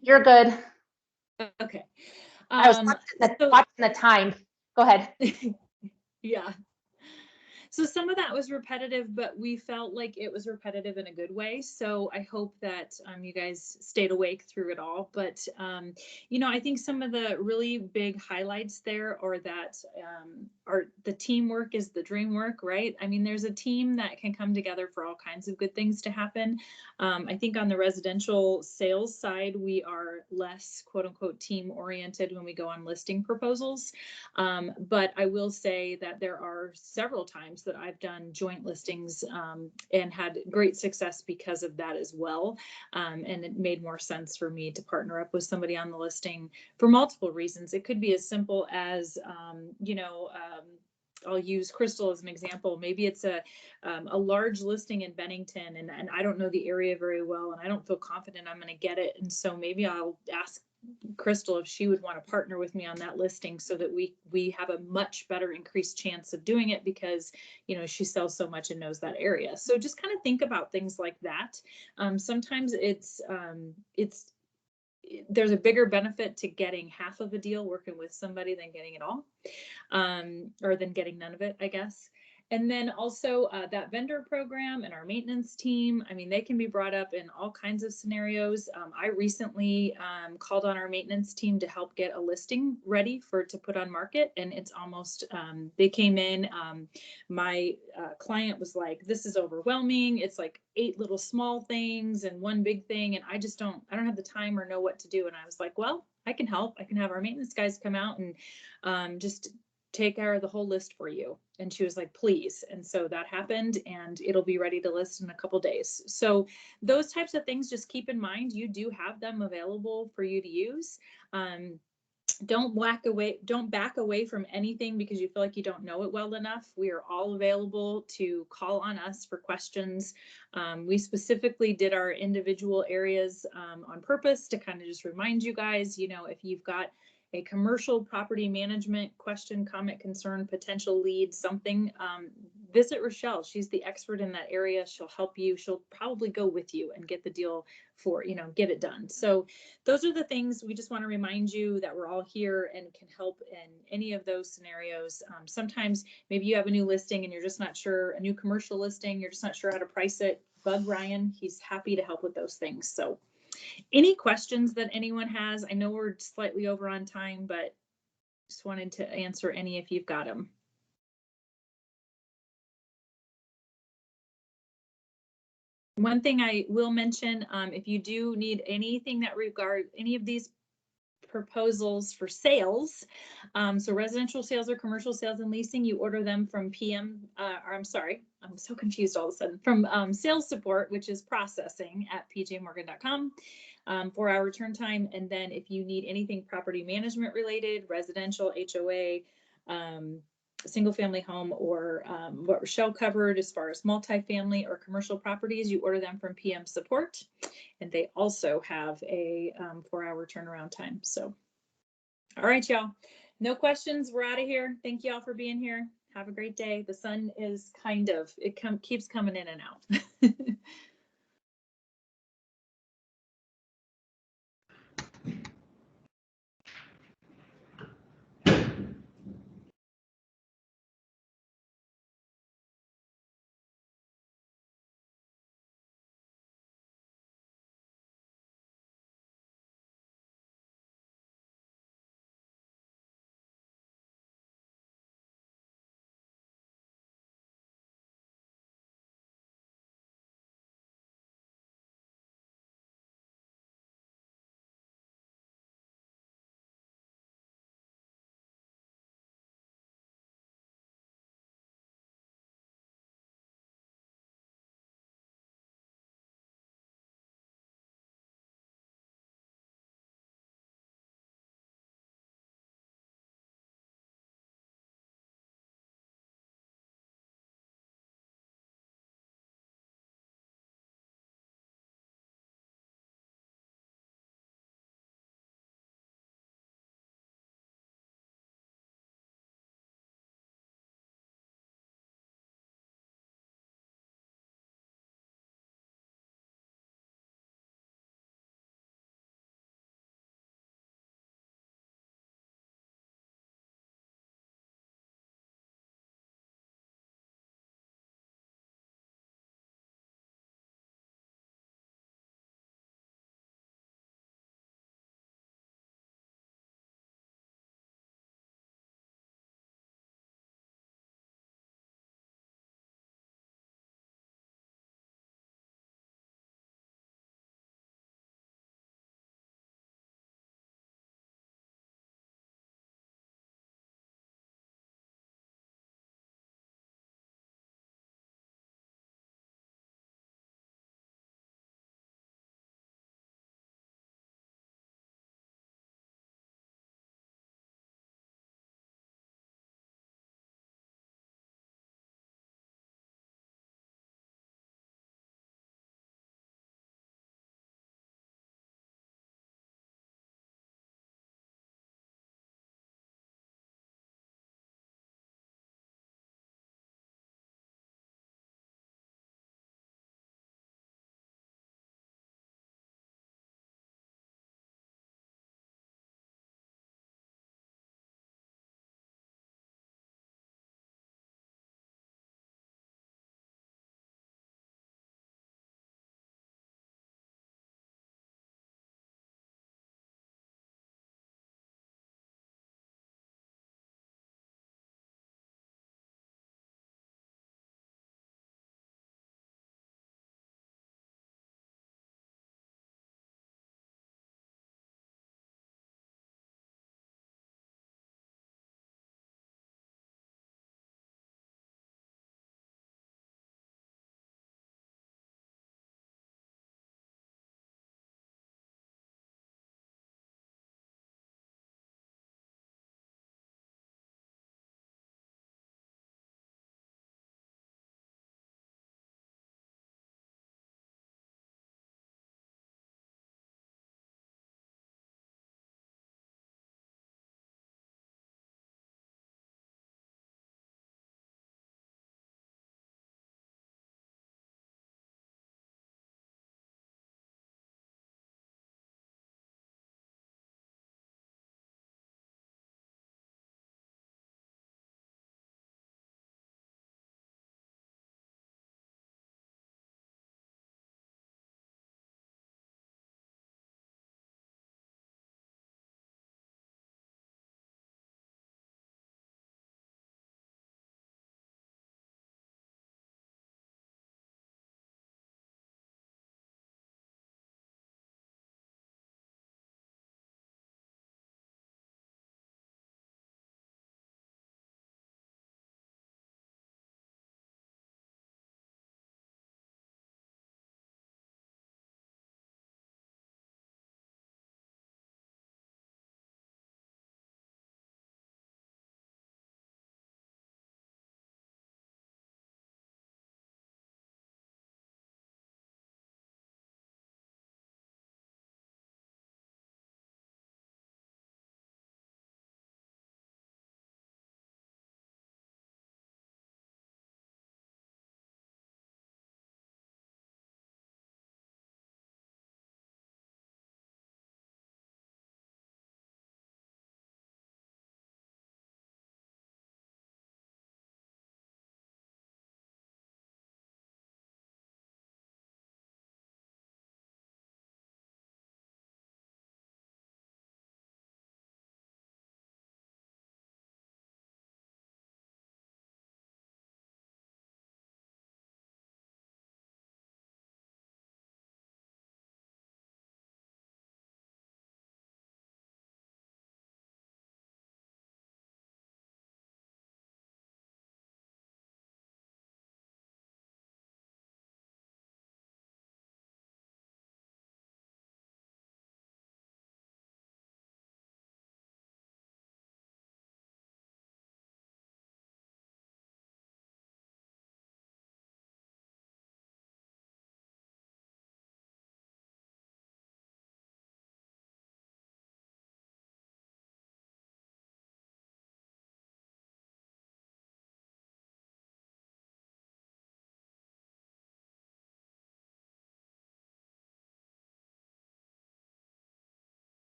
You're good. Okay. I was watching the time. Go ahead. Yeah. So some of that was repetitive, but we felt like it was repetitive in a good way. So I hope that you guys stayed awake through it all. But, you know, I think some of the really big highlights there are that the teamwork is the dream work, right? I mean, there's a team that can come together for all kinds of good things to happen. I think on the residential sales side, we are less quote unquote team oriented when we go on listing proposals. But I will say that there are several times that I've done joint listings and had great success because of that as well. And it made more sense for me to partner up with somebody on the listing for multiple reasons. It could be as simple as, you know, I'll use Crystal as an example. Maybe it's a large listing in Bennington and I don't know the area very well and I don't feel confident I'm going to get it. And so maybe I'll ask Crystal if she would want to partner with me on that listing so that we have a much better increased chance of doing it because, you know, she sells so much and knows that area. So just kind of think about things like that. Sometimes there's a bigger benefit to getting half of a deal working with somebody than getting it all, or than getting none of it, I guess. And then also that vendor program and our maintenance team, I mean, they can be brought up in all kinds of scenarios. I recently called on our maintenance team to help get a listing ready to put on market. And it's almost, they came in, my client was like, this is overwhelming. It's like 8 little small things and 1 big thing. And I don't have the time or know what to do. And I was like, well, I can help. I can have our maintenance guys come out and just take care of the whole list for you. And she was like, please. And so that happened and it'll be ready to list in a couple days. So those types of things, just keep in mind, you do have them available for you to use. Don't back away from anything because you feel like you don't know it well enough. We are all available to call on us for questions. We specifically did our individual areas on purpose to kind of just remind you guys, you know, if you've got a commercial property management question, comment, concern, potential lead, something, visit Rochelle. She's the expert in that area. She'll help you. She'll probably go with you and get the deal for, you know, get it done. So those are the things we just want to remind you that we're all here and can help in any of those scenarios. Sometimes maybe you have a new listing and you're just not sure, a new commercial listing, you're just not sure how to price it. Bug Ryan, he's happy to help with those things. So any questions that anyone has? I know we're slightly over on time, but just wanted to answer any if you've got them. One thing I will mention, if you do need anything that regard any of these proposals for sales. So residential sales or commercial sales and leasing, you order them from or I'm sorry, I'm so confused all of a sudden, from sales support, which is processing at pjmorgan.com. 4-hour turn time. And then if you need anything property management related, residential, HOA, single family home, or what Rochelle covered as far as multifamily or commercial properties, you order them from PM support. And they also have a 4-hour turnaround time. So, all right, y'all. No questions. We're out of here. Thank you all for being here. Have a great day. The sun is keeps coming in and out.